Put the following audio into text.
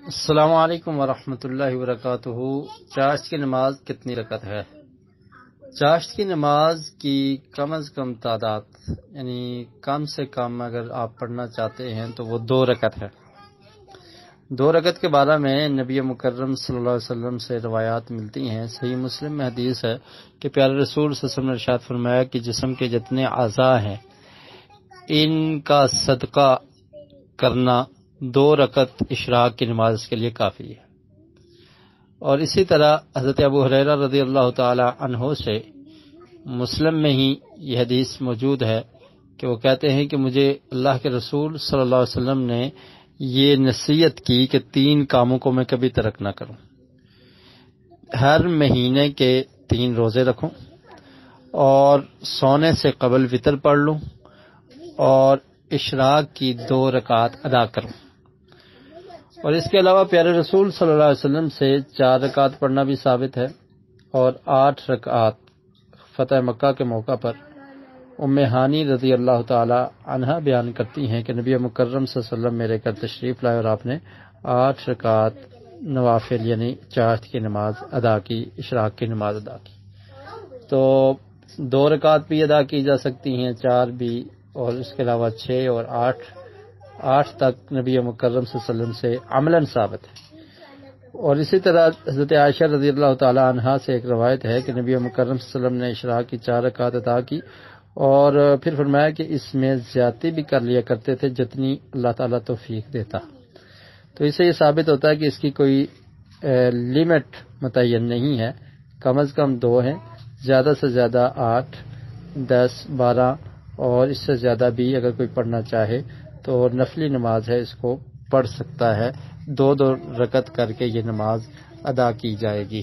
السلام علیکم ورحمۃ اللہ وبرکاتہ۔ چاشت کی نماز کتنی رکعت ہے؟ چاشت کی نماز کی کم از کم تعداد، یعنی کم سے کم اگر آپ پڑھنا چاہتے ہیں تو وہ 2 رکعت ہے۔ 2 رکعت کے بارے میں نبی مکرم صلی اللہ علیہ وسلم سے روایات ملتی ہیں۔ صحیح مسلم میں حدیث ہے کہ پیارے رسول صلی اللہ علیہ وسلم نے ارشاد فرمایا کہ جسم کے جتنے اعضاء ہیں ان کا صدقہ کرنا 2 رکعت اشراق کی نماز کے لیے کافی ہے۔ اور اسی طرح حضرت ابو ہریرہ رضی اللہ تعالی عنہ سے مسلم میں ہی یہ حدیث موجود ہے کہ وہ کہتے ہیں کہ مجھے اللہ کے رسول صلی اللہ علیہ وسلم نے یہ نصیحت کی کہ 3 کاموں کو میں کبھی ترک نہ کروں۔ ہر مہینے کے 3 روزے رکھوں، اور سونے سے قبل وتر پڑھ لوں، اور اشراق کی 2 رکعات ادا کروں۔ اور اس کے علاوہ پیارے رسول صلی اللہ علیہ وسلم سے 4 رکعات پڑھنا بھی ثابت ہے، اور 8 رکعات فتح مکہ کے موقع پر ام ہانی رضی اللہ تعالی عنہا بیان کرتی ہیں کہ نبی مکرم صلی اللہ علیہ وسلم میرے گھر تشریف لائے اور آپ نے 8 رکعات نوافل یعنی چاشت کی نماز ادا کی، اشراق کی نماز ادا کی۔ تو 2 رکعات بھی ادا کی جا سکتی ہیں، 4 بھی، اور اس کے علاوہ 6 اور 8 تک نبی مکرم صلی اللہ علیہ وسلم سے عملاً ثابت ہے۔ اور اسی طرح حضرت عائشہ رضی اللہ تعالی عنہا سے ایک روایت ہے کہ نبی مکرم صلی اللہ علیہ وسلم نے اشراق کی 4 رکعات ادا کی، اور پھر فرمایا کہ اس میں زیادتی بھی کر لیا کرتے تھے جتنی اللہ تعالیٰ توفیق دیتا۔ تو اس سے یہ ثابت ہوتا ہے کہ اس کی کوئی لیمٹ متعین نہیں ہے، کم از کم 2 ہیں، زیادہ سے زیادہ 8، 10، 12، اور اس سے زیادہ بھی اگر کوئی پڑھنا چاہے تو نفلی نماز ہے، اس کو پڑھ سکتا ہے۔ 2 رکعت کر کے یہ نماز ادا کی جائے گی۔